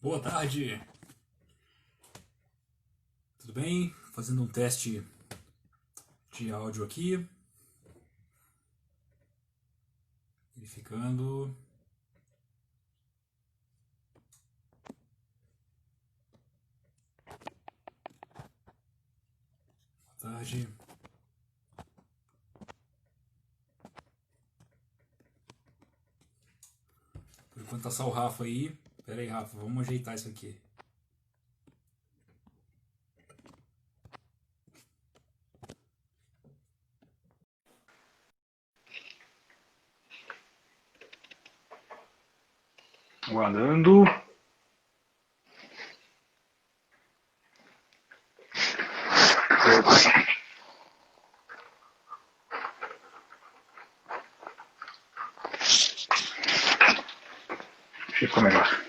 Boa tarde, tudo bem? Fazendo um teste de áudio aqui, verificando. Boa tarde. Por enquanto tá só o Rafa aí. Pera aí, Rafa, vamos ajeitar isso aqui. Guardando. Ficou melhor.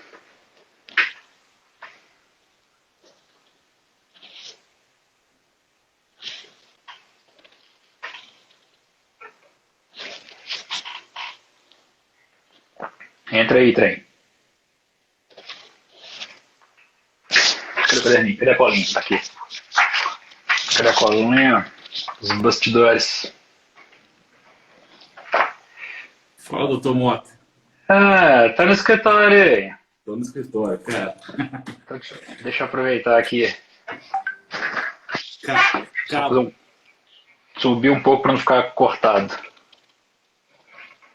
Entra aí, trem. Cadê o caderninho? Cadê a colinha? Tá aqui. Cadê a colinha? Os bastidores. Fala, doutor Mota. Ah, tá no escritório aí. Tô no escritório, cara. Então, deixa eu aproveitar aqui. Calma. Subir um pouco para não ficar cortado.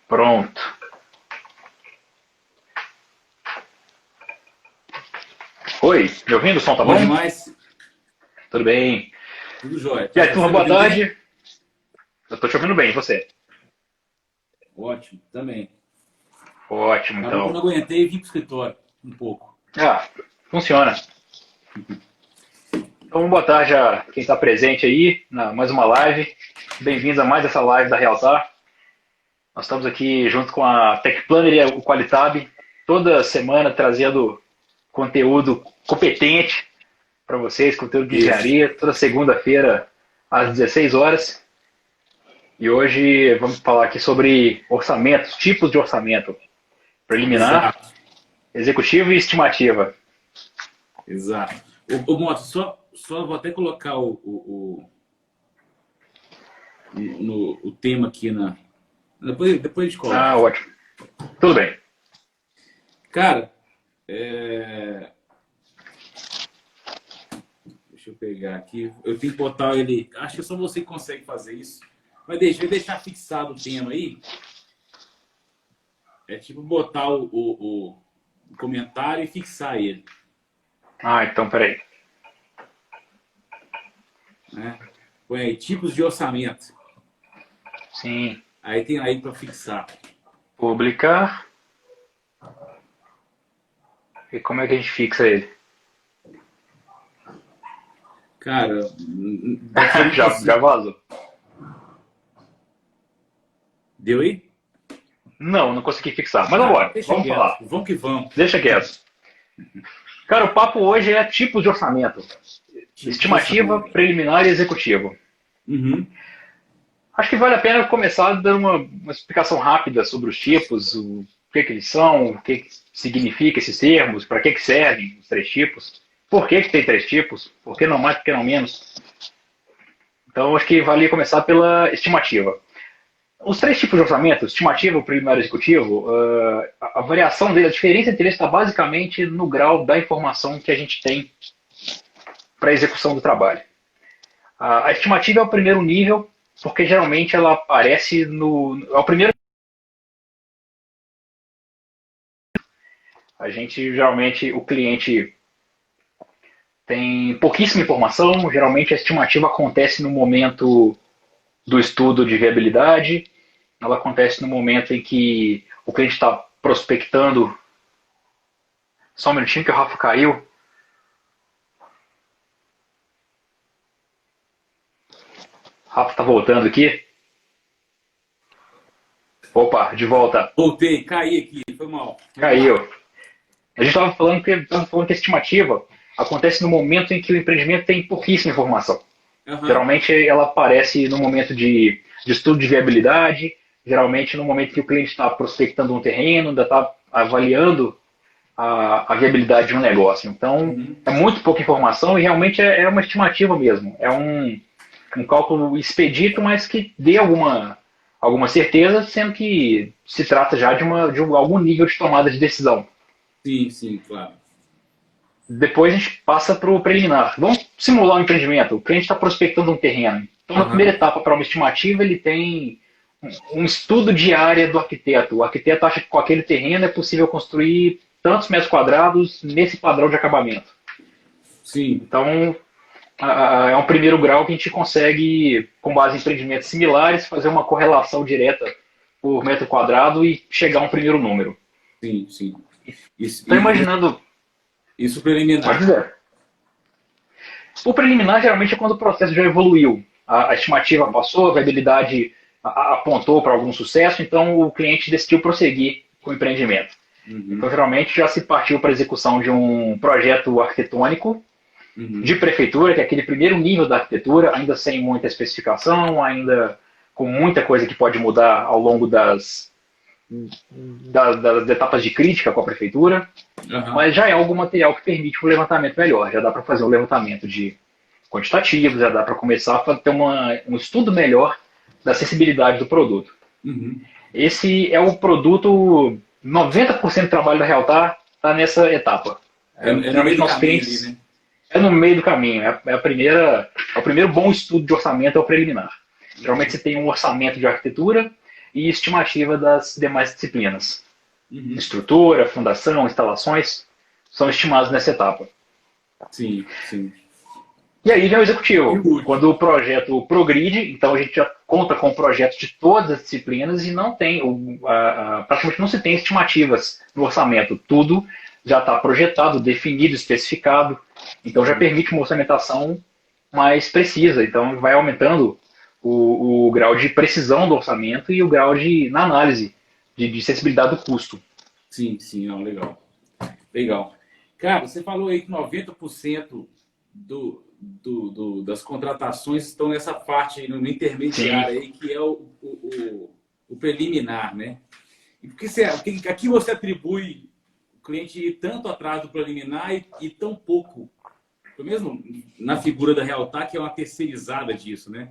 Pronto. Oi, me ouvindo? O som tá bom? Demais. Tudo bem. Tudo jóia. E aí, turma, boa tarde. Eu tô te ouvindo bem, e você? Ótimo, também. Ótimo, então. Eu não aguentei e vim pro escritório um pouco. Ah, funciona. Então, boa tarde a quem está presente aí, mais uma live. Bem-vindos a mais essa live da Realtar. Nós estamos aqui junto com a Tech Planner e o Qualitab, toda semana trazendo conteúdo competente para vocês, conteúdo de engenharia, toda segunda-feira às 16 horas. E hoje vamos falar aqui sobre orçamentos, tipos de orçamento. Preliminar, Exato. Executivo e estimativa. Exato. Ô Mota, só vou até colocar o tema aqui na. Depois a gente coloca. Ah, ótimo. Tudo bem. Cara, deixa eu pegar aqui. Eu tenho que botar ele. Acho que só você que consegue fazer isso. Mas deixa eu deixar fixado o tema aí. É tipo botar o comentário e fixar ele. Ah, então peraí. Né? Põe aí, tipos de orçamento. Sim. Aí tem aí para fixar. Publicar. E como é que a gente fixa ele? Cara, já vazou. Deu aí? Não consegui fixar. Mas vambora, vamos falar. Vamos que vamos. Deixa quieto. Cara, o papo hoje é tipos de orçamento. Estimativa, preliminar e executivo. Uhum. Acho que vale a pena começar dando uma explicação rápida sobre os tipos, o que eles são, o que significa esses termos, para que servem os três tipos, por que tem três tipos, por que não mais, por que não menos. Então, acho que vale começar pela estimativa. Os três tipos de orçamento, estimativa, preliminar e executivo, a variação dele, a diferença entre eles está basicamente no grau da informação que a gente tem para a execução do trabalho. A estimativa é o primeiro nível, porque geralmente ela aparece é o primeiro. A gente, geralmente, o cliente tem pouquíssima informação, geralmente a estimativa acontece no momento do estudo de viabilidade, ela acontece no momento em que o cliente está prospectando. Só um minutinho que o Rafa caiu. Rafa está voltando aqui. Opa, de volta. Voltei, caí aqui, foi mal. Caiu. A gente estava falando que a estimativa acontece no momento em que o empreendimento tem pouquíssima informação. Uhum. Geralmente ela aparece no momento de estudo de viabilidade, geralmente no momento que o cliente está prospectando um terreno, ainda está avaliando a viabilidade de um negócio. Então, é muito pouca informação e realmente é uma estimativa mesmo. É um cálculo expedito, mas que dê alguma certeza, sendo que se trata já de algum nível de tomada de decisão. Sim, sim, claro. Depois a gente passa para o preliminar. Vamos simular um empreendimento. O cliente está prospectando um terreno. Então, na primeira etapa, para uma estimativa, ele tem um estudo de área do arquiteto. O arquiteto acha que com aquele terreno é possível construir tantos metros quadrados nesse padrão de acabamento. Sim. Então, é um primeiro grau que a gente consegue, com base em empreendimentos similares, fazer uma correlação direta por metro quadrado e chegar a um primeiro número. Sim, sim. Estou imaginando... Isso preliminar. Pode dizer. O preliminar geralmente é quando o processo já evoluiu. A estimativa passou, a viabilidade apontou para algum sucesso, então o cliente decidiu prosseguir com o empreendimento. Então, geralmente, já se partiu para a execução de um projeto arquitetônico de prefeitura, que é aquele primeiro nível da arquitetura, ainda sem muita especificação, ainda com muita coisa que pode mudar ao longo das etapas de crítica com a prefeitura, mas já é algum material que permite um levantamento melhor. Já dá para fazer um levantamento de quantitativos, já dá para começar a ter um estudo melhor da acessibilidade do produto. Esse é o produto, 90% do trabalho da Realtar está nessa etapa. Geralmente nossos clientes, ali, né? É no meio do caminho. É o primeiro bom estudo de orçamento, é o preliminar. Geralmente você tem um orçamento de arquitetura e estimativa das demais disciplinas. Estrutura, fundação, instalações são estimados nessa etapa. Sim, sim. E aí vem o executivo. Quando o projeto progride, então a gente já conta com projetos de todas as disciplinas e não tem, praticamente não se tem estimativas no orçamento. Tudo já está projetado, definido, especificado. Então já permite uma orçamentação mais precisa. Então vai aumentando o grau de precisão do orçamento e o grau na análise de sensibilidade do custo. Sim, sim, não, legal. Legal. Cara, você falou aí que 90% das contratações estão nessa parte no intermediário aí, que é o preliminar, né? E por que aqui você atribui o cliente ir tanto atrás do preliminar e tão pouco, pelo menos na figura da Realtar, que é uma terceirizada disso, né?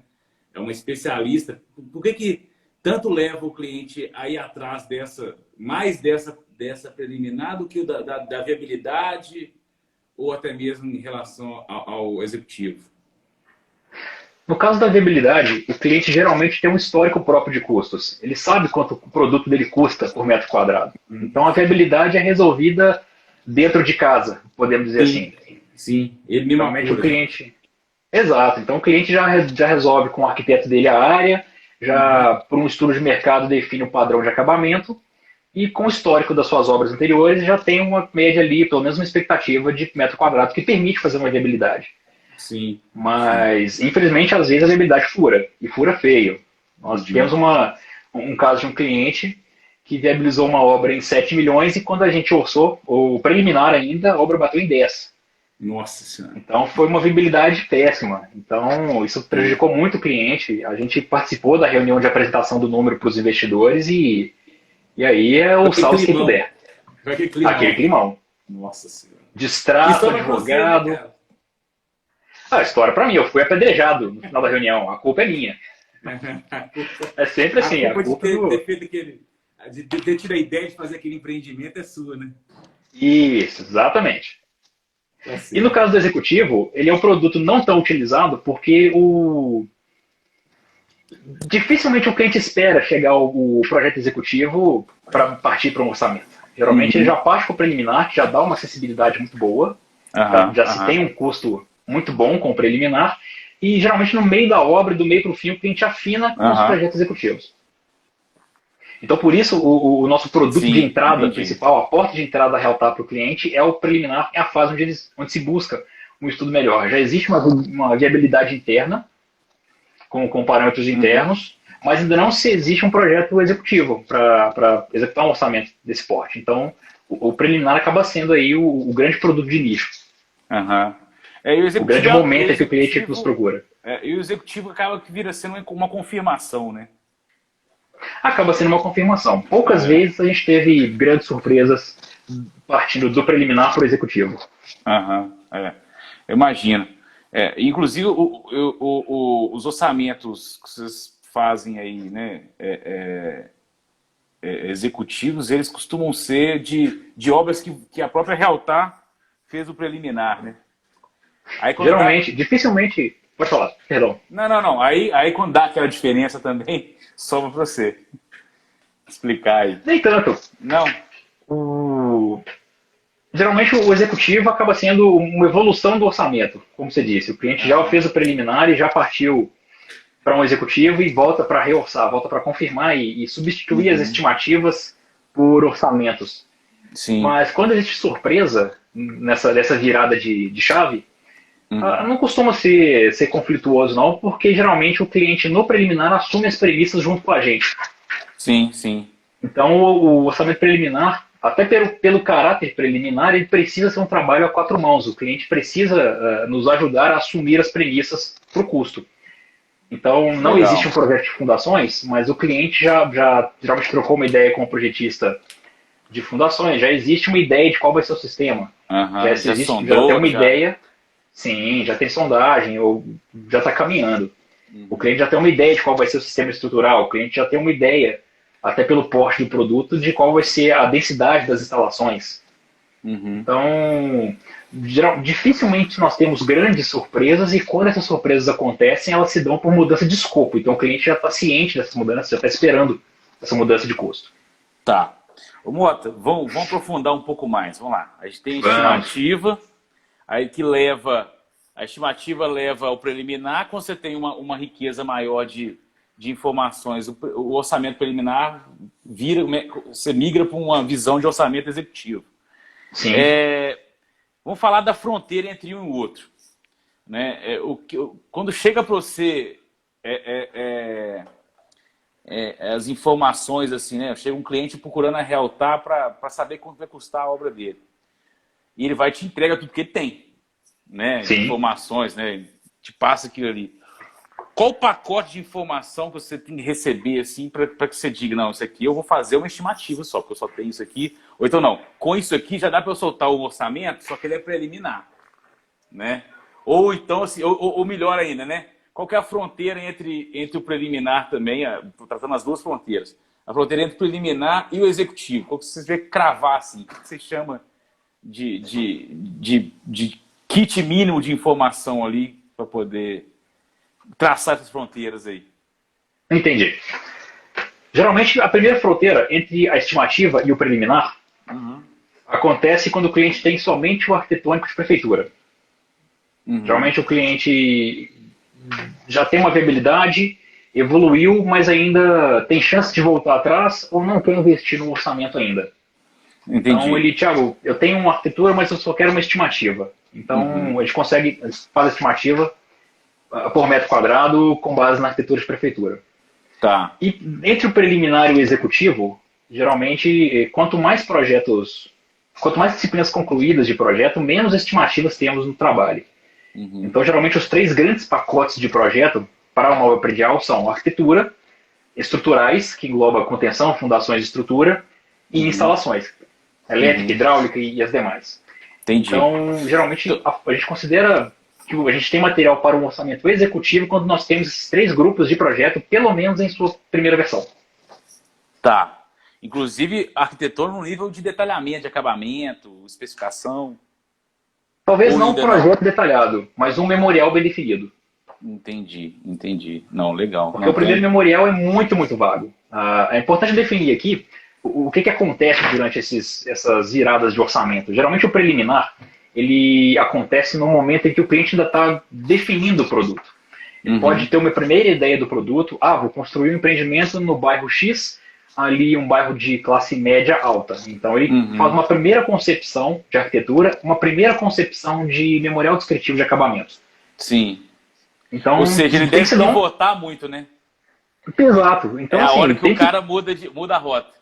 É uma especialista. Por que tanto leva o cliente a ir atrás mais dessa preliminar do que da viabilidade ou até mesmo em relação ao executivo? No caso da viabilidade, o cliente geralmente tem um histórico próprio de custos. Ele sabe quanto o produto dele custa por metro quadrado. Então a viabilidade é resolvida dentro de casa, podemos dizer assim. Sim, ele mesmo o cliente. Exato. Então o cliente já resolve com o arquiteto dele a área, já por um estudo de mercado define um padrão de acabamento e com o histórico das suas obras anteriores já tem uma média ali, pelo menos uma expectativa de metro quadrado que permite fazer uma viabilidade. Sim. Mas, infelizmente, às vezes a viabilidade fura, e fura feio. Nós tivemos um caso de um cliente que viabilizou uma obra em 7 milhões e quando a gente orçou, o preliminar ainda, a obra bateu em 10. Nossa Senhora. Então foi uma viabilidade péssima. Então isso prejudicou muito o cliente. A gente participou da reunião de apresentação do número para os investidores e aí é o salve quem puder. Aquele climão. Nossa Senhora. Distrato, advogado. Você, né, a história para mim, eu fui apedrejado no final da reunião. A culpa é minha. É sempre assim. A culpa de ter tido a ideia de fazer aquele empreendimento é sua, né? Isso, exatamente. E no caso do executivo, ele é um produto não tão utilizado porque dificilmente o cliente espera chegar o projeto executivo para partir para um orçamento. Geralmente ele já parte para o preliminar, que já dá uma acessibilidade muito boa, já se tem um custo muito bom com o preliminar, e geralmente no meio da obra, do meio para o fim, o cliente afina com os projetos executivos. Então, por isso, o nosso produto de entrada principal, a porta de entrada da Realtar para o cliente é o preliminar, é a fase onde se busca um estudo melhor. Já existe uma viabilidade interna, com parâmetros internos, mas ainda não se existe um projeto executivo para executar um orçamento desse porte. Então, o preliminar acaba sendo aí o grande produto de nicho. O grande momento em que o cliente nos procura. E o executivo acaba que vira sendo uma confirmação, né? Acaba sendo uma confirmação. Poucas vezes a gente teve grandes surpresas partindo do preliminar para o executivo. Aham, eu imagino. Inclusive, os orçamentos que vocês fazem aí, né, executivos, eles costumam ser de obras que a própria Realtar fez o preliminar, né? Aí, Geralmente, dificilmente... Pode falar, perdão. Não. Aí quando dá aquela diferença também, sobra para você explicar aí. Nem tanto. Não? Geralmente o executivo acaba sendo uma evolução do orçamento, como você disse. O cliente já fez o preliminar e já partiu para um executivo e volta para reorçar, volta para confirmar e substituir as estimativas por orçamentos. Sim. Mas quando existe surpresa nessa virada de chave, não costuma ser conflituoso não, porque geralmente o cliente no preliminar assume as premissas junto com a gente. Sim. Então o orçamento preliminar, até pelo caráter preliminar, ele precisa ser um trabalho a quatro mãos. O cliente precisa nos ajudar a assumir as premissas para o custo. Então, não existe um projeto de fundações, mas o cliente já geralmente trocou uma ideia com o projetista de fundações, já existe uma ideia de qual vai ser o sistema. Já tem uma ideia, sim, já tem sondagem, ou já está caminhando. O cliente já tem uma ideia de qual vai ser o sistema estrutural, o cliente já tem uma ideia, até pelo porte do produto, de qual vai ser a densidade das instalações. Então, dificilmente nós temos grandes surpresas, e quando essas surpresas acontecem, elas se dão por mudança de escopo. Então o cliente já está ciente dessas mudanças, já está esperando essa mudança de custo. Tá. Ô, Mota, vamos aprofundar um pouco mais. Vamos lá. A gente tem a estimativa, aí a estimativa leva ao preliminar. Quando você tem uma riqueza maior de informações, o orçamento preliminar você migra para uma visão de orçamento executivo. Sim. Vamos falar da fronteira entre um e outro. Né? Quando chega para você as informações, assim, né? Chega um cliente procurando a Realtar para saber quanto vai custar a obra dele. E ele vai te entrega tudo que ele tem. Né? Informações, né? Te passa aquilo ali. Qual o pacote de informação que você tem que receber assim, para que você diga, não, isso aqui eu vou fazer uma estimativa só, porque eu só tenho isso aqui. Ou então não, com isso aqui já dá para eu soltar o orçamento, só que ele é preliminar. Né? Ou então, assim, ou melhor ainda, né? Qual que é a fronteira entre o preliminar também, tratando as duas fronteiras? A fronteira entre o preliminar e o executivo. Qual que você vê cravar assim? O que você chama de kit mínimo de informação ali para poder traçar essas fronteiras aí? Entendi. Geralmente, a primeira fronteira entre a estimativa e o preliminar acontece quando o cliente tem somente o arquitetônico de prefeitura. Geralmente o cliente já tem uma viabilidade, evoluiu, mas ainda tem chance de voltar atrás ou não quer investir no orçamento ainda. Entendi. Então Thiago, eu tenho uma arquitetura, mas eu só quero uma estimativa. Então a gente faz a estimativa por metro quadrado com base na arquitetura de prefeitura. Tá. E entre o preliminar e o executivo, geralmente, quanto mais disciplinas concluídas de projeto, menos estimativas temos no trabalho. Então, geralmente, os 3 grandes pacotes de projeto para uma obra predial são arquitetura, estruturais, que engloba contenção, fundações de estrutura, e instalações, elétrica, hidráulica e as demais. Entendi. Então, geralmente, a gente considera que a gente tem material para um orçamento executivo quando nós temos esses 3 grupos de projeto, pelo menos em sua primeira versão. Tá. Inclusive, arquitetura no nível de detalhamento, de acabamento, especificação. Talvez não um projeto detalhado, mas um memorial bem definido. Entendi. Não, legal. Porque o primeiro memorial é muito, muito vago. É importante definir aqui o que acontece durante essas viradas de orçamento. Geralmente o preliminar, ele acontece no momento em que o cliente ainda está definindo o produto. Ele pode ter uma primeira ideia do produto. Vou construir um empreendimento no bairro X, ali um bairro de classe média alta. Então ele faz uma primeira concepção de arquitetura, uma primeira concepção de memorial descritivo de acabamento. Sim. Então, ou seja, ele tem que pivotar muito, né? Exato. Então, a hora que o cara muda a rota.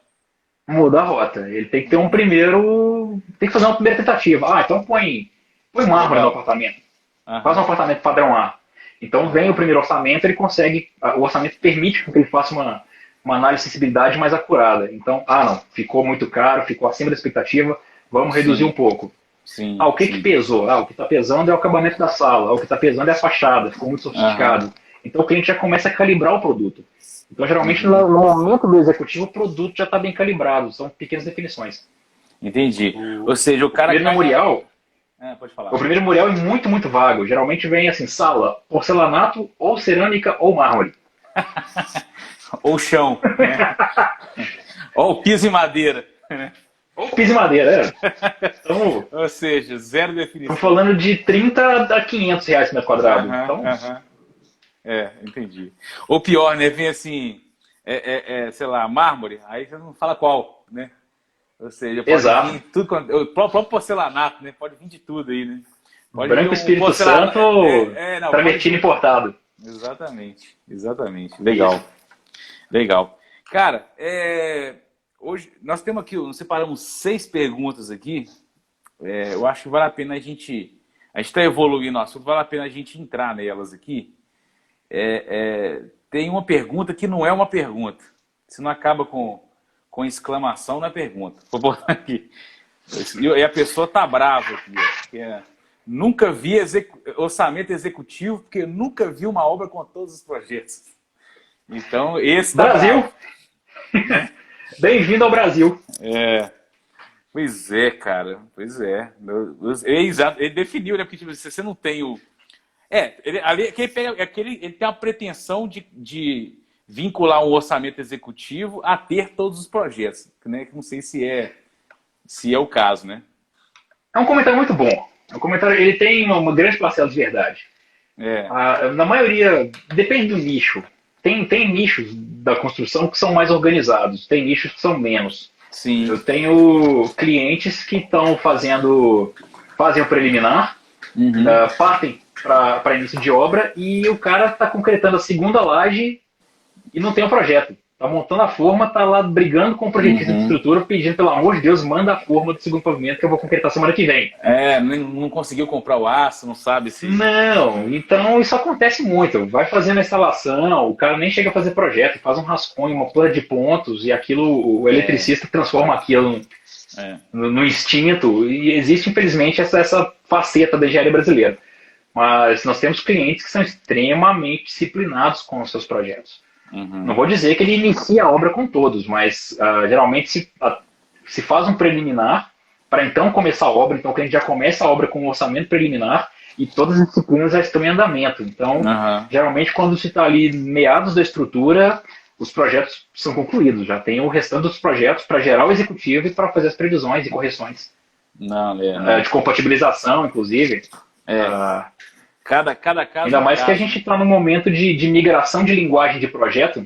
Muda a rota. Ele tem que ter tem que fazer uma primeira tentativa. Então põe mármore no apartamento. Faz um apartamento padrão A. Então vem o primeiro orçamento, ele consegue, o orçamento permite que ele faça uma análise de acessibilidade mais acurada. Então, não, ficou muito caro, ficou acima da expectativa, Vamos reduzir um pouco. Sim, O que pesou? O que está pesando é o acabamento da sala, o que está pesando é a fachada, ficou muito sofisticado. Então o cliente já começa a calibrar o produto. Então geralmente no momento do executivo o produto já está bem calibrado, são pequenas definições. Entendi. Ou seja, o cara... O primeiro memorial... pode falar. O primeiro memorial é muito, muito vago. Geralmente vem assim, sala, porcelanato, ou cerâmica, ou mármore. Ou chão, né? Ou piso e madeira, né? Ou piso e madeira, Então, ou seja, zero definição. Estamos falando de 30 a 500 reais por metro quadrado. Entendi. Ou pior, né? Vem assim, sei lá, mármore, aí você não fala qual, né? Ou seja, pode vir tudo, o próprio porcelanato, né? Pode vir de tudo aí, né? Pode Branco, Espírito Santo ou travertino importado. Exatamente. Legal. Cara, hoje nós temos aqui, nós separamos 6 perguntas aqui. Eu acho que vale a pena a gente está evoluindo o assunto, vale a pena a gente entrar nelas aqui. Tem uma pergunta que não é uma pergunta. Se não acaba com exclamação na pergunta. Vou botar aqui. E a pessoa tá brava aqui. Nunca vi orçamento executivo, porque nunca vi uma obra com todos os projetos. Então, esse tá Brasil! Bem-vindo ao Brasil! Pois é, cara. Pois é. Ele definiu, né? Porque tipo, você não tem o... ele tem a pretensão de vincular um orçamento executivo a ter todos os projetos, né? Que não sei se é o caso, né? É um comentário muito bom. Ele tem uma grande parcela de verdade. Na maioria, depende do nicho. Tem nichos da construção que são mais organizados, tem nichos que são menos. Sim. Eu tenho clientes que estão fazem o preliminar, partem para início de obra e o cara está concretando a segunda laje e não tem um projeto. Está montando a forma, está lá brigando com o projetista de estrutura, pedindo, pelo amor de Deus, manda a forma do segundo pavimento que eu vou concretar semana que vem. Não conseguiu comprar o aço, não sabe se... Não, então isso acontece muito. Vai fazendo a instalação, o cara nem chega a fazer projeto, faz um rascunho, uma plana de pontos, e aquilo, o eletricista transforma aquilo no instinto, e existe, infelizmente, essa faceta da engenharia brasileira. Mas nós temos clientes que são extremamente disciplinados com os seus projetos. Não vou dizer que ele inicia a obra com todos, mas geralmente se faz um preliminar para então começar a obra. Então o cliente já começa a obra com um orçamento preliminar e todas as disciplinas já estão em andamento. Então, geralmente quando se está ali meados da estrutura, os projetos são concluídos. Já tem o restante dos projetos para gerar o executivo e para fazer as previsões e correções. De compatibilização, inclusive. Cada caso. Ainda mais que a gente está num momento de migração de linguagem de projeto.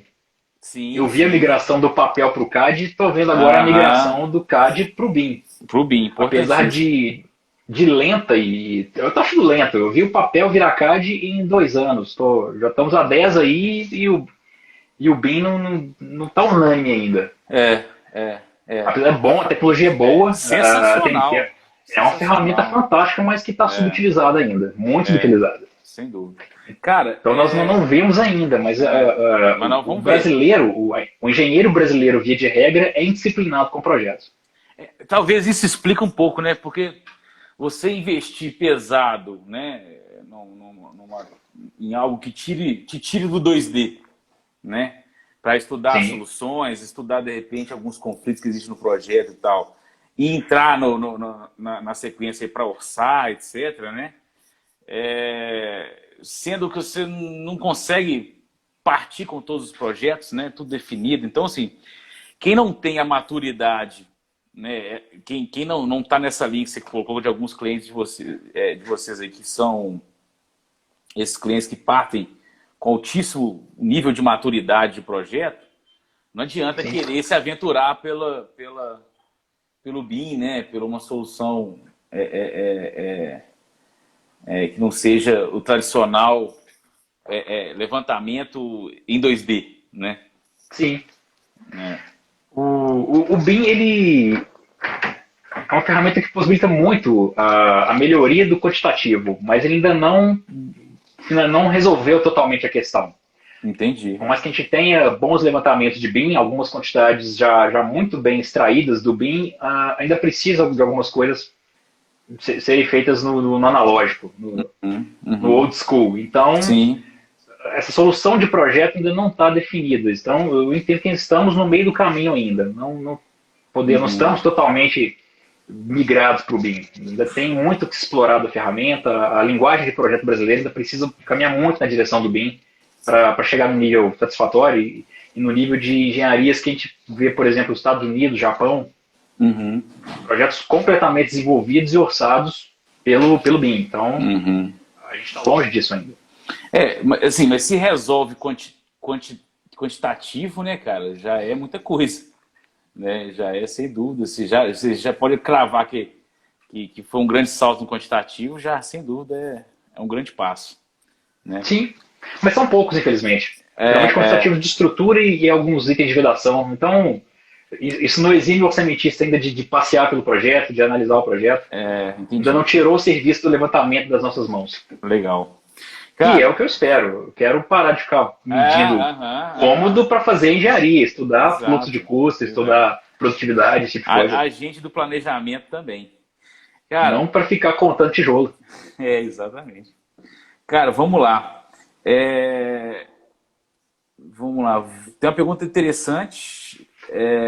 Sim, eu vi a migração do papel para o CAD e estou vendo agora a migração do CAD para o BIM. Apesar de lenta, eu estou achando lento. Eu vi o papel virar CAD em 2 anos. Já estamos há 10 aí e o BIM não está unânime ainda. Apesar de bom, a tecnologia é boa. Sensacional. É uma ferramenta fantástica, mas que está subutilizada ainda. Muito subutilizada. Sem dúvida. Cara, então nós não vemos ainda, mas o brasileiro, o engenheiro brasileiro, via de regra, é indisciplinado com projetos. Talvez isso explique um pouco, né? Porque você investir pesado, né, em algo que te tire do 2D, né? Para estudar soluções, estudar de repente alguns conflitos que existem no projeto e tal, e entrar na sequência para orçar, etc., né? Sendo que você não consegue partir com todos os projetos, né? Tudo definido. Então, assim, quem não tem a maturidade, né? Quem não está nessa linha que você colocou de alguns clientes de vocês aí, que são esses clientes que partem com altíssimo nível de maturidade de projeto, não adianta querer se aventurar pelo BIM, né? Pela uma solução que não seja o tradicional levantamento em 2D, né? Sim. O BIM, ele é uma ferramenta que possibilita muito a melhoria do quantitativo, mas ele ainda não resolveu totalmente a questão. Entendi. Por mais que a gente tenha bons levantamentos de BIM, algumas quantidades já muito bem extraídas do BIM, ainda precisa de algumas coisas serem feitas no analógico, no old school. Então, Sim. essa solução de projeto ainda não está definida. Então, eu entendo que estamos no meio do caminho ainda. Não não estamos totalmente migrados para o BIM. Ainda tem muito que explorar da ferramenta. A linguagem de projeto brasileiro ainda precisa caminhar muito na direção do BIM para chegar no nível satisfatório e no nível de engenharias que a gente vê, por exemplo, os Estados Unidos, Japão, projetos completamente desenvolvidos e orçados pelo BIM. Então, a gente está longe disso ainda. Assim, mas se resolve quantitativo, né, cara, já é muita coisa, né? Já é sem dúvida. Você já pode cravar que foi um grande salto no quantitativo, já sem dúvida é um grande passo, né? Sim, mas são poucos, infelizmente. Geralmente quantitativo de estrutura e alguns itens de vedação. Então, isso não exime o orçamentista ainda de passear pelo projeto, de analisar o projeto. Ainda não tirou o serviço do levantamento das nossas mãos. Legal. Cara, e é o que eu espero. Eu quero parar de ficar medindo cômodo para fazer engenharia, estudar fluxo de custo, estudar produtividade, esse tipo de coisa. A gente do planejamento também. Cara, não para ficar contando tijolo. Exatamente. Cara, vamos lá. Vamos lá. Tem uma pergunta interessante.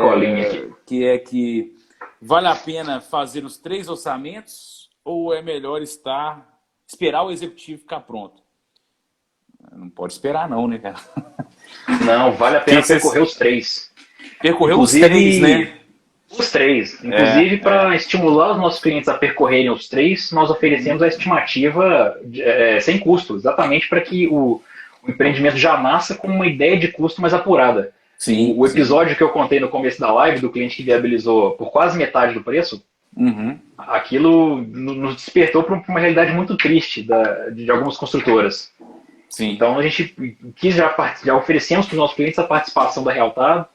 Colinha aqui. Que é que vale a pena fazer os 3 orçamentos ou é melhor esperar o executivo ficar pronto? Não pode esperar não, né, cara? Não, vale a pena percorrer os 3. Percorrer os 3, né? Os 3. Inclusive, para estimular os nossos clientes a percorrerem os 3, nós oferecemos a estimativa sem custo, exatamente para que o empreendimento já nasça com uma ideia de custo mais apurada. Sim, o episódio que eu contei no começo da live, do cliente que viabilizou por quase metade do preço, aquilo nos despertou para uma realidade muito triste de algumas construtoras. Sim. Então a gente já oferecemos para os nossos clientes a participação da Realtab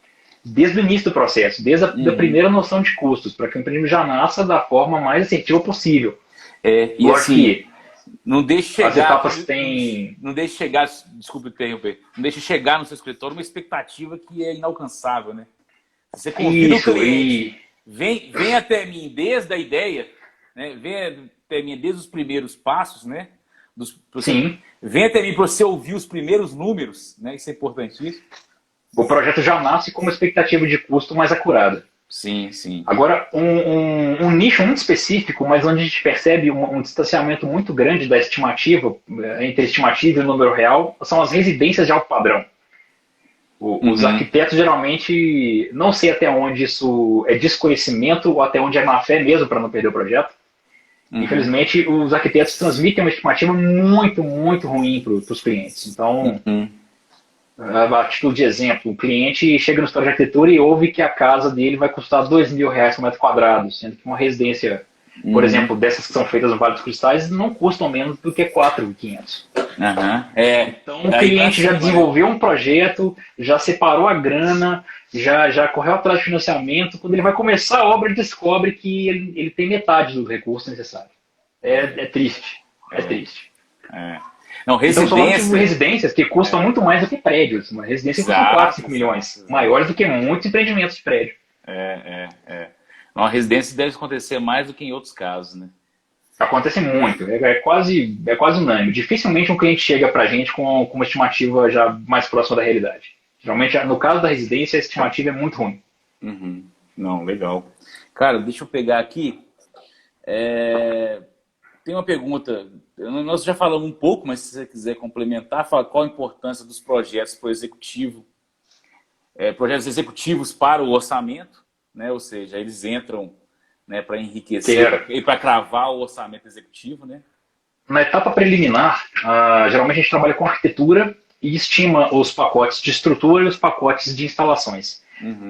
desde o início do processo, desde a primeira noção de custos, para que o empreendimento já nasça da forma mais assertiva possível. E assim, não deixe chegar, as etapas têm... Não deixe chegar, desculpa interromper, não deixe chegar no seu escritório uma expectativa que é inalcançável, né? Você convida o cliente, vem até mim desde a ideia, né? Vem até mim desde os primeiros passos, né? Sim. Vem até mim para você ouvir os primeiros números, né? Isso é importantíssimo. O projeto já nasce com uma expectativa de custo mais acurada. Sim, sim. Agora, um nicho muito específico, mas onde a gente percebe um distanciamento muito grande da estimativa, entre a estimativa e o número real, são as residências de alto padrão. Os arquitetos geralmente, não sei até onde isso é desconhecimento ou até onde é má fé mesmo para não perder o projeto. Infelizmente, os arquitetos transmitem uma estimativa muito, muito ruim para os clientes. Então, a título de exemplo, o cliente chega no escritório de arquitetura e ouve que a casa dele vai custar R$2.000 por metro quadrado, sendo que uma residência, por exemplo, dessas que são feitas no Vale dos Cristais, não custam menos do que R$4.500. Então, o cliente já desenvolveu um projeto, já separou a grana, já correu atrás de financiamento. Quando ele vai começar a obra, ele descobre que ele tem metade do recurso necessário. É triste. É triste. Não, residências que custam muito mais do que prédios. Uma residência custa 4, 5 milhões. Maiores do que muitos empreendimentos de prédio. Uma residência deve acontecer mais do que em outros casos, né? Acontece muito. É quase unânime. Dificilmente um cliente chega para a gente com uma estimativa já mais próxima da realidade. Geralmente, no caso da residência, a estimativa é muito ruim. Não, legal. Cara, deixa eu pegar aqui. Tem uma pergunta. Nós já falamos um pouco, mas se você quiser complementar, fala qual a importância dos projetos para o executivo. Projetos executivos para o orçamento, né? Ou seja, eles entram, né, para enriquecer e para cravar o orçamento executivo, né? Na etapa preliminar, geralmente a gente trabalha com arquitetura e estima os pacotes de estrutura e os pacotes de instalações.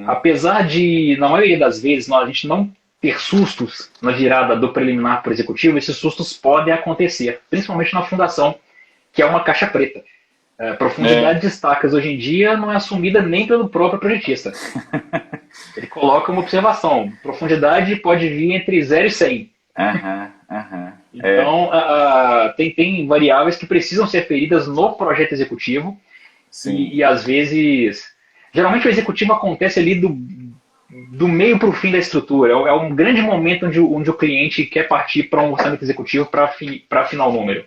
Apesar de, na maioria das vezes, a gente não ter sustos na virada do preliminar para o executivo, esses sustos podem acontecer, principalmente na fundação, que é uma caixa preta. Profundidade de estacas hoje em dia não é assumida nem pelo próprio projetista. Ele coloca uma observação. Profundidade pode vir entre 0 e 100. Então, tem variáveis que precisam ser feridas no projeto executivo E às vezes, geralmente o executivo acontece ali do meio para o fim da estrutura. É um grande momento onde o cliente quer partir para um orçamento executivo para afinar o número.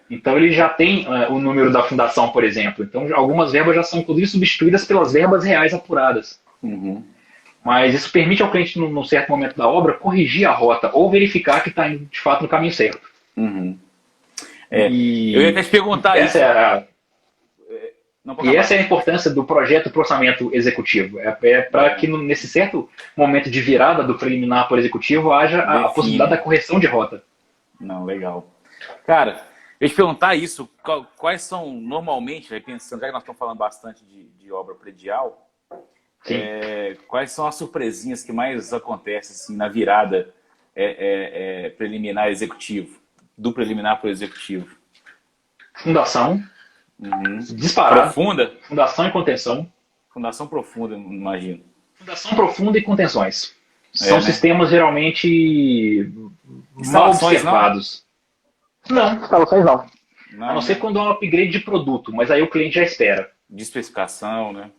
Então ele já tem o número da fundação, por exemplo. Então algumas verbas já são inclusive substituídas pelas verbas reais apuradas. Mas isso permite ao cliente, num certo momento da obra, corrigir a rota ou verificar que está indo de fato no caminho certo. Eu ia até te perguntar isso. Essa é a importância do projeto para o orçamento executivo. É para que nesse certo momento de virada do preliminar para o executivo haja a possibilidade da correção de rota. Não, legal. Cara, eu ia te perguntar isso. Quais são normalmente, pensando, já que nós estamos falando bastante de obra predial, quais são as surpresinhas que mais acontecem assim, na virada preliminar executivo? Do preliminar para o executivo? Fundação. Disparado. Profunda? Fundação e contenção. Fundação profunda, imagino. Fundação profunda e contenções. São sistemas geralmente mal observados. Não, instalações não. A não ser quando há um upgrade de produto, mas aí o cliente já espera. De especificação, né?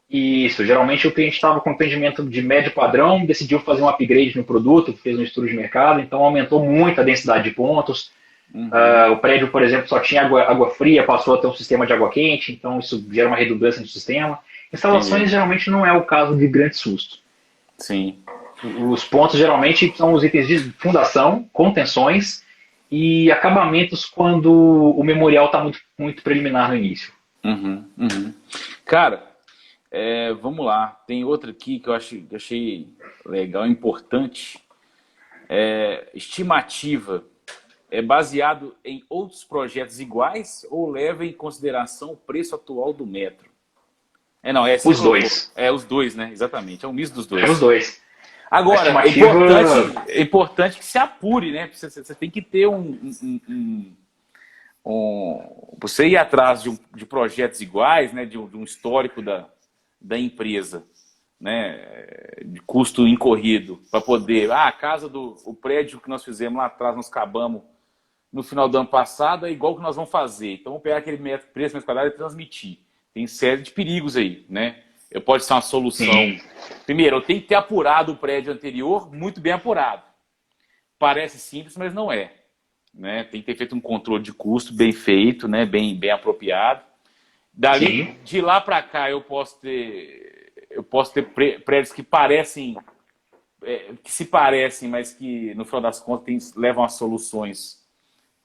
Isso, geralmente o cliente estava com atendimento de médio padrão, decidiu fazer um upgrade no produto, fez um estudo de mercado, então aumentou muito a densidade de pontos. O prédio, por exemplo, só tinha água fria, passou a ter um sistema de água quente, então isso gera uma redundância no sistema. Instalações geralmente não é o caso de grande susto. Sim. Os pontos geralmente são os itens de fundação, contenções e acabamentos quando o memorial está muito, muito preliminar no início. Cara, vamos lá. Tem outra aqui que eu achei legal, importante. Estimativa. É baseado em outros projetos iguais ou leva em consideração o preço atual do metro? Os dois. Os dois, né? Exatamente. É um misto dos dois. É os dois. Agora, é importante que se apure, né? Você tem que ter você ir atrás de projetos iguais, né? De um histórico da empresa, né? De custo incorrido, para poder... a casa o prédio que nós fizemos lá atrás, nós acabamos no final do ano passado, é igual que nós vamos fazer. Então, vamos pegar aquele preço metro quadrado e transmitir. Tem série de perigos aí, né? Pode ser uma solução. Primeiro, eu tenho que ter apurado o prédio anterior, muito bem apurado. Parece simples, mas não é. Né? Tem que ter feito um controle de custo bem feito, né? bem apropriado. De lá para cá, eu posso ter prédios que parecem, que se parecem, mas que, no final das contas, levam a soluções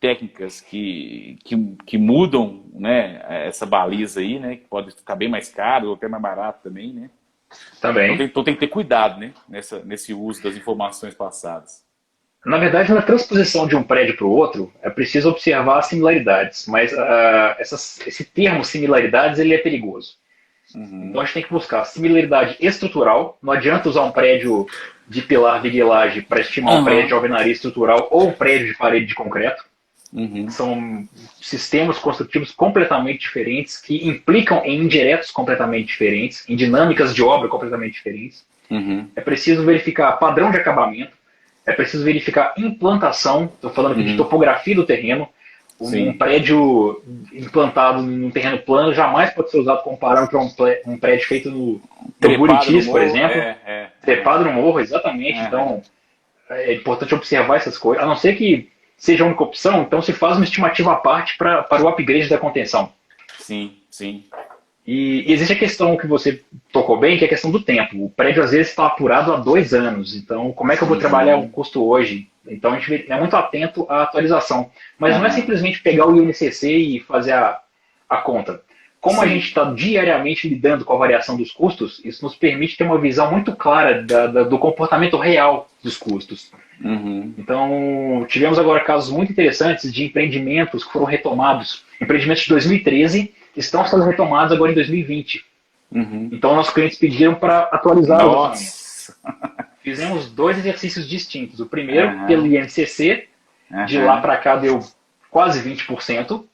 técnicas que mudam, né, essa baliza aí, né, que pode ficar bem mais caro ou até mais barato também, né? Também. Então tem que ter cuidado, né, nesse uso das informações passadas. Na verdade, na transposição de um prédio para o outro, é preciso observar as similaridades, mas esse termo similaridades ele é perigoso. Então a gente tem que buscar similaridade estrutural. Não adianta usar um prédio de pilar de guilagem para estimar um prédio de alvenaria estrutural ou um prédio de parede de concreto. São sistemas construtivos completamente diferentes que implicam em indiretos completamente diferentes, em dinâmicas de obra completamente diferentes. É preciso verificar padrão de acabamento, é preciso verificar implantação, estou falando aqui de topografia do terreno. Um prédio implantado num terreno plano jamais pode ser usado como parâmetro para um prédio feito no Buritis, por exemplo. Trepado no morro, exatamente. Então, é importante observar essas coisas. A não ser que seja a única opção, então se faz uma estimativa à parte para o upgrade da contenção. Sim. E existe a questão que você tocou bem, que é a questão do tempo. O prédio, às vezes, está apurado há 2 anos. Então, como é que eu vou trabalhar o custo hoje? Então, a gente é muito atento à atualização. Mas não é simplesmente pegar o INCC e fazer a conta. Como a gente está diariamente lidando com a variação dos custos, isso nos permite ter uma visão muito clara do comportamento real dos custos. Então, tivemos agora casos muito interessantes de empreendimentos que foram retomados. Empreendimentos de 2013 estão sendo retomados agora em 2020. Então, nossos clientes pediram para atualizar o orçamento. Fizemos 2 exercícios distintos. O primeiro, pelo INCC, de lá para cá deu quase 20%.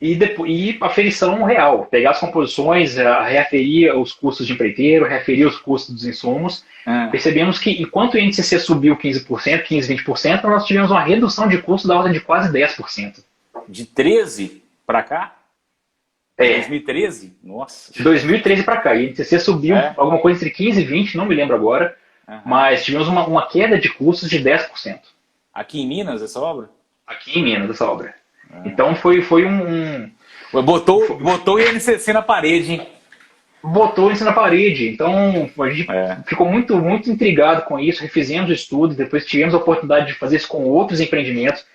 E a aferição real, pegar as composições, reaferir os custos de empreiteiro, reaferir os custos dos insumos. Percebemos que enquanto o INCC subiu 15%, 20%, nós tivemos uma redução de custo da ordem de quase 10%. De 13 para cá? É, 2013? Nossa. de 2013 para cá. E a INCC subiu alguma coisa entre 15 e 20, não me lembro agora, mas tivemos uma queda de custos de 10%. Aqui em Minas, essa obra? Aqui em Minas, essa obra. Então foi um. Botou o INCC na parede, hein? Botou isso na parede. Então a gente ficou muito, muito intrigado com isso, refizemos o estudo, depois tivemos a oportunidade de fazer isso com outros empreendimentos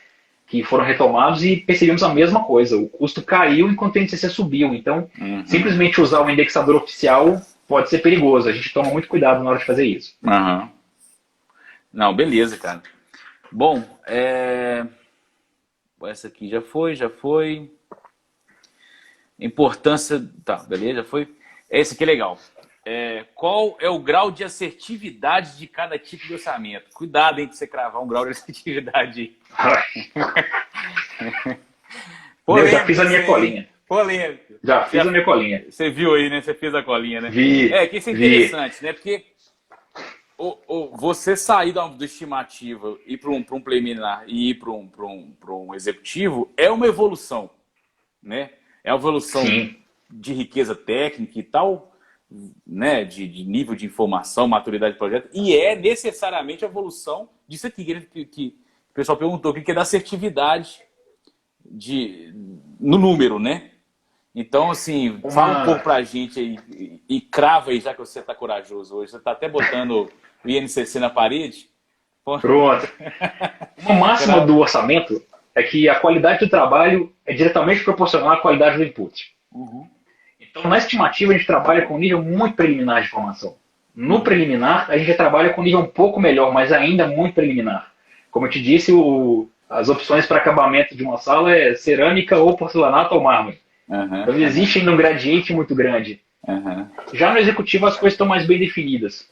que foram retomados e percebemos a mesma coisa. O custo caiu enquanto o INCC subiu. Então, simplesmente usar o indexador oficial pode ser perigoso. A gente toma muito cuidado na hora de fazer isso. Não, beleza, cara. Bom, essa aqui já foi. Importância... Tá, beleza, já foi. Esse aqui é legal. Qual é o grau de assertividade de cada tipo de orçamento? Cuidado, hein, de você cravar um grau de assertividade aí. Eu já fiz a minha colinha. Polêmico. Já fiz a minha colinha. Você viu aí, né? Você fez a colinha, né? Vi. Que isso é interessante, né? Porque você sair da estimativa e ir para um preliminar e ir para um executivo é uma evolução, né? É uma evolução de riqueza técnica e tal, né? De nível de informação, maturidade de projeto, e é necessariamente a evolução disso aqui que o pessoal perguntou, o que é da assertividade no número, né? Então, assim, fala um pouco pra gente aí e crava aí, já que você tá corajoso hoje. Você tá até botando o INCC na parede. Pronto. Uma máxima do orçamento é que a qualidade do trabalho é diretamente proporcional à qualidade do input. Então, na estimativa, a gente trabalha com um nível muito preliminar de informação. No preliminar, a gente trabalha com um nível um pouco melhor, mas ainda muito preliminar. Como eu te disse, as opções para acabamento de uma sala é cerâmica ou porcelanato ou mármore. Então existe ainda um gradiente muito grande. Já no executivo as coisas estão mais bem definidas.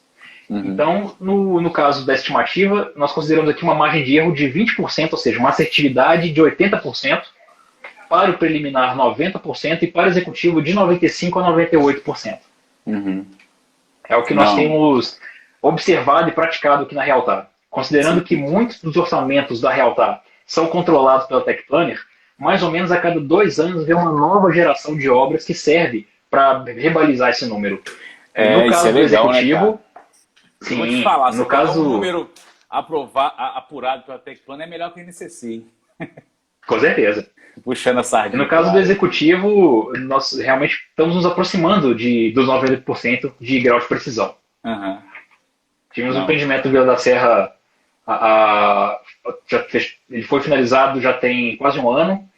Então, no caso da estimativa, nós consideramos aqui uma margem de erro de 20%, ou seja, uma assertividade de 80%, para o preliminar 90% e para o executivo de 95% a 98%. É o que nós temos observado e praticado aqui na Realtar. Considerando que muitos dos orçamentos da Realtar são controlados pela Tech Planner, mais ou menos a cada 2 anos vem uma nova geração de obras que serve para rebalizar esse número. No caso do executivo, né, sim, vou te falar, no caso um número apurado pela Tech Planner é melhor que o INCC, hein? Com certeza. Puxando a sardinha. No caso do executivo, nós realmente estamos nos aproximando dos 90% de grau de precisão. Tivemos um empreendimento do Vila da Serra, ele foi finalizado já tem quase 1 ano,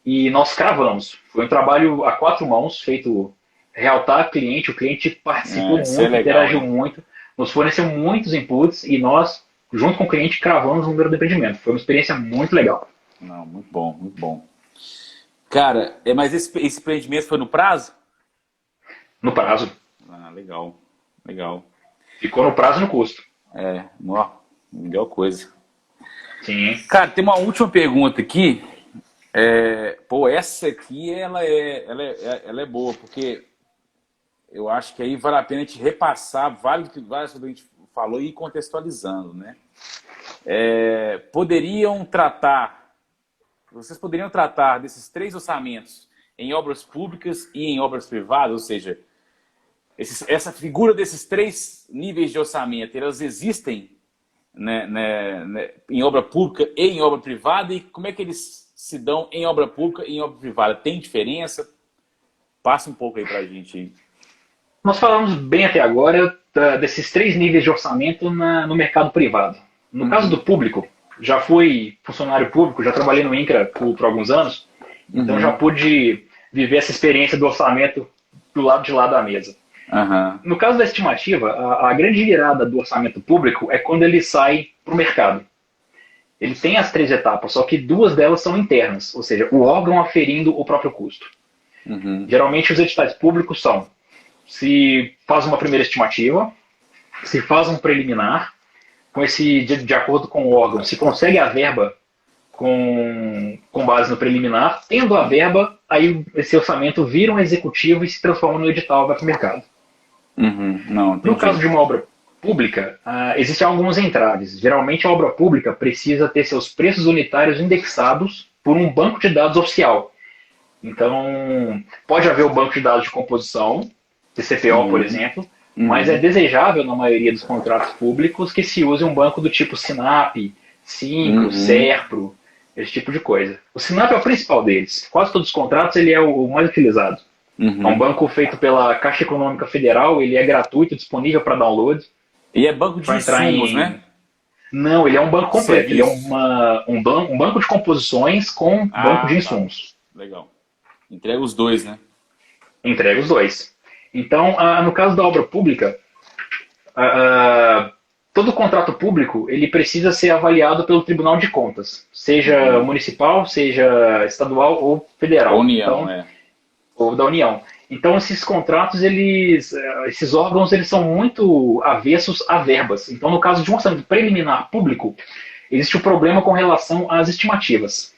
e nós cravamos. Foi um trabalho a 4 mãos, feito Realtar cliente, o cliente participou muito, interagiu muito, nos forneceu muitos inputs, e nós, junto com o cliente, cravamos o número do empreendimento. Foi uma experiência muito legal. Não, muito bom, muito bom. Cara, mas esse empreendimento foi no prazo? No prazo. Legal, legal. Ficou no prazo e no custo. Legal coisa. Sim. Cara, tem uma última pergunta aqui. Essa aqui, ela é boa, porque eu acho que aí vale a pena a gente repassar várias coisas que a gente falou e ir contextualizando, né? Vocês poderiam tratar desses 3 orçamentos em obras públicas e em obras privadas, ou seja, essa figura desses 3 níveis de orçamento, elas existem, né, em obra pública e em obra privada, e como é que eles se dão em obra pública e em obra privada? Tem diferença? Passa um pouco aí pra gente. Aí. Nós falamos bem até agora desses 3 níveis de orçamento no mercado privado. No caso do público, já fui funcionário público, já trabalhei no INCRA por alguns anos, então já pude viver essa experiência do orçamento do lado de lá da mesa. No caso da estimativa, a grande virada do orçamento público é quando ele sai para o mercado. Ele tem as 3 etapas, só que 2 delas são internas, ou seja, o órgão aferindo o próprio custo. Geralmente os editais públicos se faz uma primeira estimativa, se faz um preliminar, de acordo com o órgão, se consegue a verba com base no preliminar, tendo a verba, aí esse orçamento vira um executivo e se transforma no edital e vai para o mercado. No caso de uma obra pública, existem alguns entraves. Geralmente a obra pública precisa ter seus preços unitários indexados por um banco de dados oficial. Então, pode haver o banco de dados de composição, TCPO, por exemplo, mas é Uhum. desejável, na maioria dos contratos públicos, que se use um banco do tipo SINAP, Syncro, Uhum. SERPRO, esse tipo de coisa. O SINAP é o principal deles. Quase todos os contratos ele é o mais utilizado. É um Uhum. banco feito pela Caixa Econômica Federal, ele é gratuito, disponível para download. E é banco de Para entrar insumos, né? em. Não, ele é um banco completo. Ele é Serviço. um banco de composições com banco de Ah, tá. insumos. Legal. Entrega os dois, né? Entrega os dois. Então, no caso da obra pública, todo contrato público ele precisa ser avaliado pelo Tribunal de Contas, seja Uhum. municipal, seja estadual ou A federal. União, Então, é. ou da União. Então, esses contratos, esses órgãos, eles são muito avessos a verbas. Então, no caso de um orçamento preliminar público, existe um problema com relação às estimativas.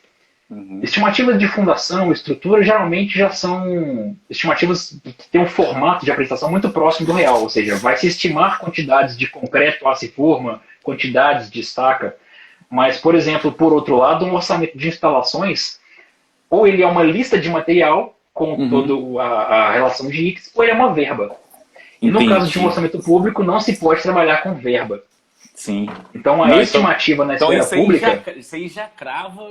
Uhum. Estimativas de fundação, estrutura, geralmente já são estimativas que têm um formato de apresentação muito próximo do real, ou seja, vai se estimar quantidades de concreto, aço e forma, quantidades de estaca, mas, por exemplo, por outro lado, um orçamento de instalações, ou ele é uma lista de material com toda Uhum. a relação de itens, ou ele é uma verba. E no caso de um Entendi. orçamento público, não se pode trabalhar com verba. Sim. Então, a Não, então, estimativa na então esfera pública isso aí já crava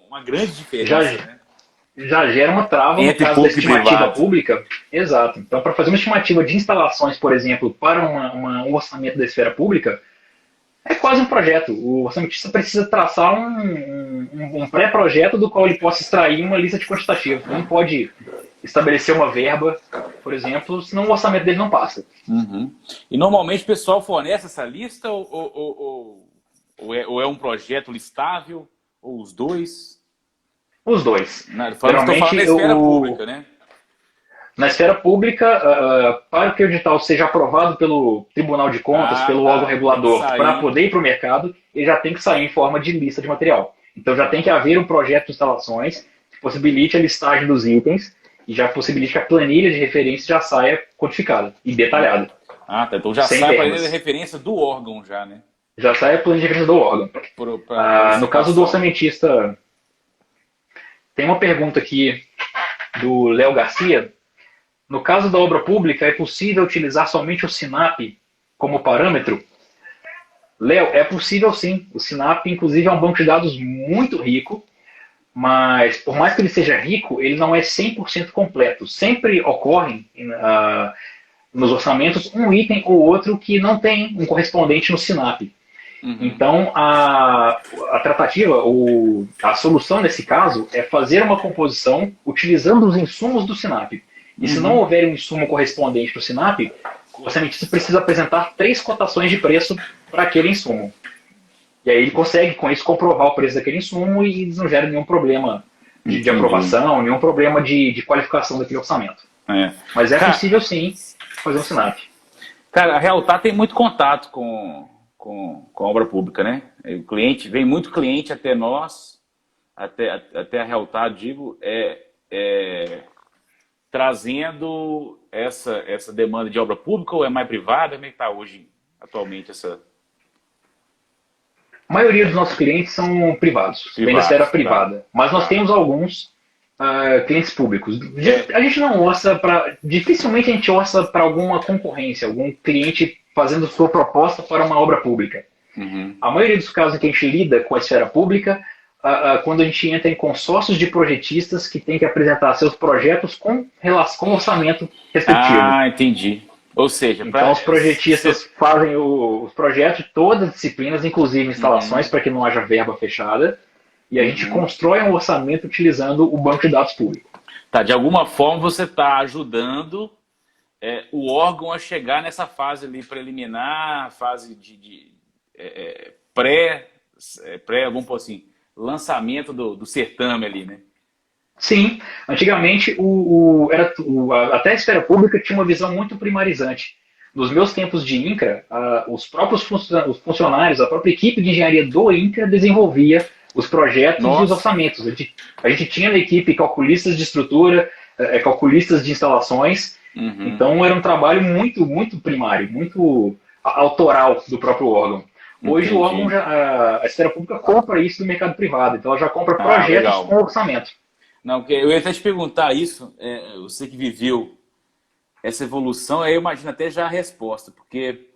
uma grande já, diferença, né? já gera uma trava no Entre caso da público e estimativa privado. pública. Exato. Então, para fazer uma estimativa de instalações, por exemplo, para um orçamento da esfera pública, é quase um projeto. O orçamentista precisa traçar um pré-projeto do qual ele possa extrair uma lista de quantitativos. Não pode estabelecer uma verba, por exemplo, senão o orçamento dele não passa. Uhum. E normalmente o pessoal fornece essa lista ou é um projeto listável, ou os dois? Os dois. Estou falando da Geralmente, esfera pública, né? na esfera pública, para que o edital seja aprovado pelo Tribunal de Contas, Ah, pelo órgão tá. Tem que regulador, para sair. poder ir para o mercado, ele já tem que sair em forma de lista de material. Então já tem que haver um projeto de instalações que possibilite a listagem dos itens e já possibilite que a planilha de referência já saia codificada e detalhada, Ah, tá. Então já sem sai para ele a termos. referência do órgão já, né? Já sai a planilha de referência do órgão. Para No caso do licitação. orçamentista, tem uma pergunta aqui do Léo Garcia. No caso da obra pública, é possível utilizar somente o SINAP como parâmetro? Léo, é possível sim. O SINAP, inclusive, é um banco de dados muito rico, mas por mais que ele seja rico, ele não é 100% completo. Sempre ocorrem nos orçamentos um item ou outro que não tem um correspondente no SINAP. Uhum. Então, a tratativa, a solução nesse caso, é fazer uma composição utilizando os insumos do SINAP. E se não Uhum. houver um insumo correspondente para o SINAP, o orçamentista precisa apresentar 3 cotações de preço para aquele insumo. E aí ele consegue, com isso, comprovar o preço daquele insumo e não gera nenhum problema de Entendi. aprovação, nenhum problema de qualificação daquele orçamento. É. Mas é Cara, possível, sim, fazer um SINAP. a Realtar tem muito contato com a obra pública, né? O cliente, vem muito cliente até nós, até a Realtar, digo, trazendo essa demanda de obra pública ou é mais privada? Como é que está hoje, atualmente, essa A maioria dos nossos clientes são privados, vem da esfera privados? Tá, privada. Mas nós tá. temos alguns clientes públicos. É. A gente não orça para. Dificilmente a gente orça para alguma concorrência, algum cliente fazendo sua proposta para uma obra pública. Uhum. A maioria dos casos em que a gente lida com a esfera pública, quando a gente entra em consórcios de projetistas que têm que apresentar seus projetos com orçamento respectivo. Ah, entendi. Ou seja, Então, os projetistas fazem os projetos de todas as disciplinas, inclusive instalações, Uhum. para que não haja verba fechada, e a gente Uhum. constrói um orçamento utilizando o banco de dados público. Tá, de alguma forma você está ajudando o órgão a chegar nessa fase ali preliminar, fase de pré, vamos pôr assim, lançamento do certame ali, né? Sim, antigamente até a esfera pública tinha uma visão muito primarizante. Nos meus tempos de INCRA, os próprios os funcionários, a própria equipe de engenharia do INCRA desenvolvia os projetos e os Nossa. orçamentos. A gente tinha na equipe calculistas de estrutura, calculistas de instalações, Uhum. então era um trabalho muito, muito primário, muito autoral do próprio órgão. Hoje o órgão, Entendi. a esfera pública compra isso do mercado privado, então ela já compra Ah, projetos legal. com orçamento. Não, porque eu ia até te perguntar isso, você que viveu essa evolução, aí eu imagino até já a resposta, porque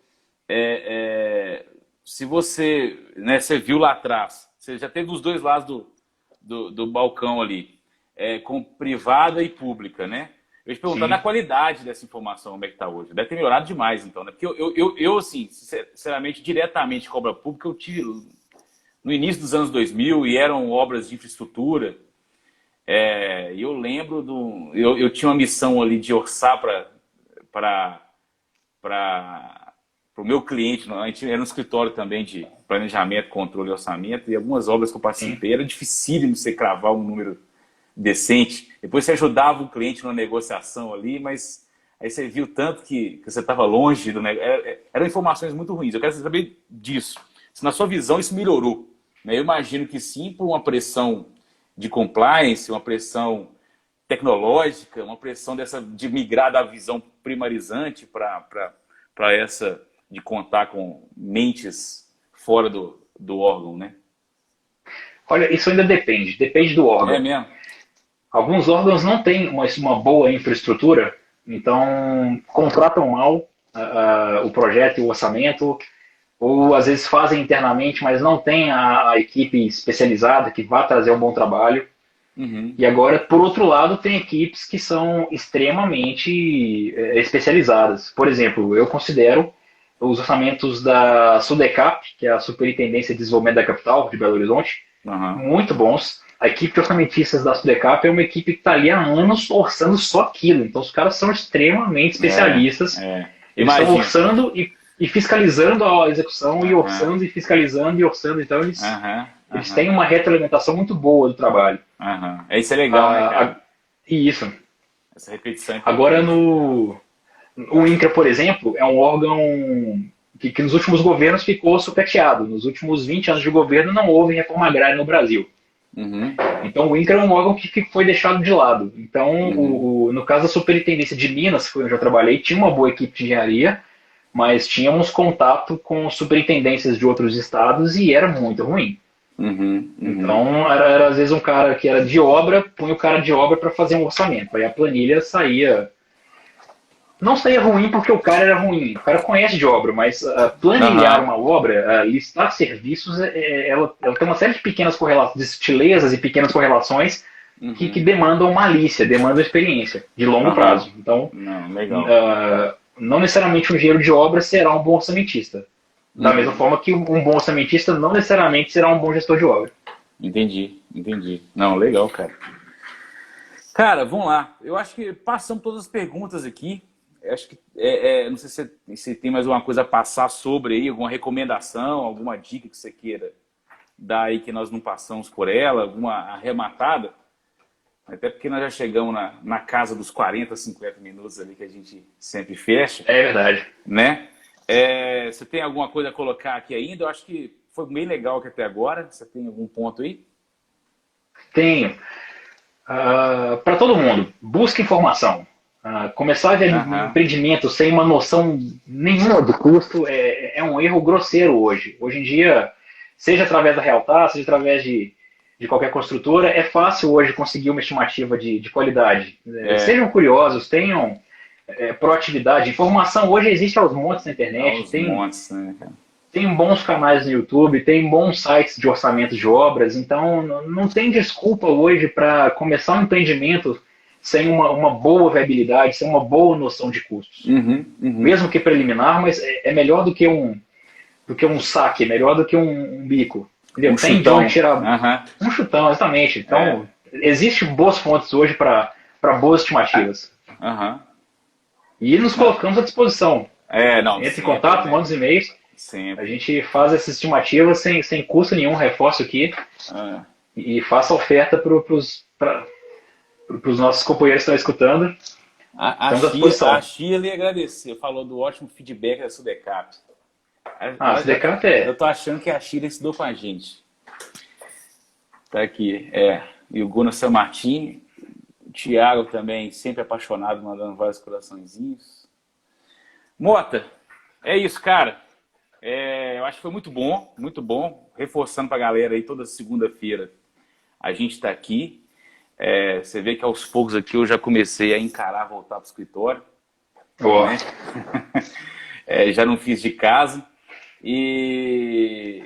se você, né, você viu lá atrás, você já teve os dois lados do balcão ali, com privada e pública, né? Eu ia te perguntar Sim. na qualidade dessa informação, como é que está hoje. Deve ter melhorado demais, então, né? Porque eu assim, sinceramente, diretamente com obra pública, eu tive no início dos anos 2000 e eram obras de infraestrutura. Eu lembro eu tinha uma missão ali de orçar para o meu cliente. A gente era um escritório também de planejamento, controle e orçamento, e algumas obras que eu Sim. participei era dificílimo você cravar um número decente. Depois você ajudava o cliente na negociação ali, mas aí você viu tanto que você estava longe do negócio. Eram informações muito ruins. Eu quero saber disso. Se na sua visão isso melhorou, né? Eu imagino que sim, por uma pressão de compliance, uma pressão tecnológica, uma pressão de migrar da visão primarizante para essa de contar com mentes fora do órgão, né? Olha, isso ainda depende do É órgão. mesmo? Alguns órgãos não têm uma boa infraestrutura, então contratam mal o projeto e o orçamento, ou às vezes fazem internamente, mas não tem a equipe especializada que vá trazer um bom trabalho. Uhum. E agora, por outro lado, tem equipes que são extremamente especializadas. Por exemplo, eu considero os orçamentos da SUDECAP, que é a Superintendência de Desenvolvimento da Capital de Belo Horizonte, Uhum. muito bons. A equipe de orçamentistas da SUDECAP é uma equipe que está ali há anos orçando só aquilo. Então, os caras são extremamente especialistas. Eles estão Imagino. orçando e fiscalizando a execução, e Uhum. orçando, e fiscalizando, e orçando. Então, Uhum. eles Uhum. têm uma retroalimentação muito boa do trabalho. Uhum. Isso é legal, né, cara? E isso. Essa repetição é Agora, importante. o INCRA, por exemplo, é um órgão que nos últimos governos ficou sucateado. Nos últimos 20 anos de governo não houve reforma agrária no Brasil. Uhum. Então, o INCRA é um órgão que foi deixado de lado. Então, Uhum. no caso da Superintendência de Minas, que foi onde eu trabalhei, tinha uma boa equipe de engenharia, mas tínhamos contato com superintendências de outros estados e era muito ruim. Uhum. Uhum. Então, era às vezes um cara que era de obra, punha o cara de obra para fazer um orçamento. Aí a planilha saía. Não saía ruim porque o cara era ruim. O cara conhece de obra, mas planilhar Uhum. uma obra, listar serviços, ela tem uma série de pequenas correlações, de sutilezas e pequenas correlações que Uhum. demandam malícia, demandam experiência de longo Uhum. prazo. Então, Não, legal. não necessariamente um engenheiro de obra será um bom orçamentista. Da mesma Uhum. forma que um bom orçamentista não necessariamente será um bom gestor de obra. Entendi, entendi. Não, legal, cara. Cara, vamos lá. Eu acho que passamos todas as perguntas aqui. Eu acho que não sei se tem mais alguma coisa a passar sobre aí, alguma recomendação, alguma dica que você queira dar aí que nós não passamos por ela, alguma arrematada. Até porque nós já chegamos na casa dos 40, 50 minutos ali que a gente sempre fecha, É verdade. né? Você tem alguma coisa a colocar aqui ainda? Eu acho que foi bem legal aqui até agora. Você tem algum ponto aí? Tenho. Para todo mundo, busque informação. Começar a ver Aham. empreendimento sem uma noção nenhuma do custo é um erro grosseiro hoje. Hoje em dia, seja através da Realtar, seja através de qualquer construtora, é fácil hoje conseguir uma estimativa de qualidade. É, Sejam curiosos, tenham proatividade. Informação hoje existe aos montes na internet, aos montes, né, cara? tem bons canais no YouTube, tem bons sites de orçamento de obras, então não tem desculpa hoje para começar um empreendimento sem uma boa viabilidade, sem uma boa noção de custos. Uhum, uhum. Mesmo que preliminar, mas é melhor do que um saque, é melhor do que um bico. Um Entendeu? Tem de onde chutão. tirar Aham. um chutão, exatamente. É. Então, existem boas fontes hoje para boas estimativas. Aham. E nos Não. colocamos à disposição. Não, Entre em sempre, contato, manda né? os e-mails. A Sempre. gente faz essas estimativas sem custo nenhum, reforço aqui, Ah. e faça oferta para os nossos companheiros que estão escutando. Estamos à A disposição. Shirley agradecer, falou do ótimo feedback da Sudecap. Se decanta Eu tô achando que a Shirley estudou com a gente. Tá aqui, E o Gunnar San Martin, o Thiago também, sempre apaixonado, mandando vários coraçõezinhos. Mota, é isso, cara. Eu acho que foi muito bom, muito bom. Reforçando pra galera aí, toda segunda-feira a gente tá aqui. Você vê que aos poucos aqui eu já comecei a encarar voltar para o escritório. Ó, Né? Já não fiz de casa. E,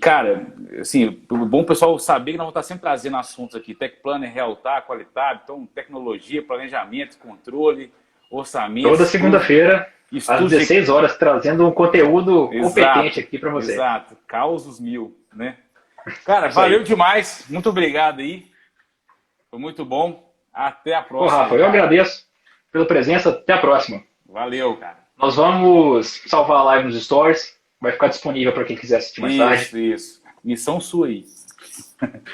cara, assim, bom o pessoal saber que nós vamos estar sempre trazendo assuntos aqui, Tech Planner, Realtar, Qualitar, então tecnologia, planejamento, controle, orçamento. toda segunda-feira, às estudo 16 horas, trazendo um conteúdo Exato, competente aqui para você. Exato, causos mil, né? Cara, Isso aí. valeu demais, muito obrigado aí, foi muito bom, até a Ô, próxima. Rafa, eu agradeço pela presença, até a próxima. Valeu, cara. Nós vamos salvar a live nos stories, vai ficar disponível para quem quiser assistir mais tarde. Isso, missão sua aí.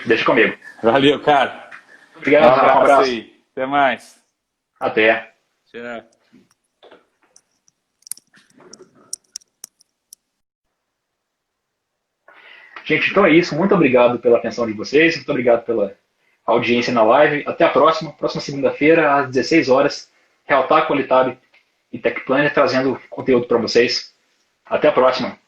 Deixa comigo. Valeu, cara. Obrigado, Rafa, um abraço. Aí. Até mais. Até. Tchau. Gente, então é isso. Muito obrigado pela atenção de vocês. Muito obrigado pela audiência na live. Até a próxima. Próxima segunda-feira, às 16 horas. Realtar, Qualitab e Tech Planner trazendo conteúdo para vocês. Até a próxima.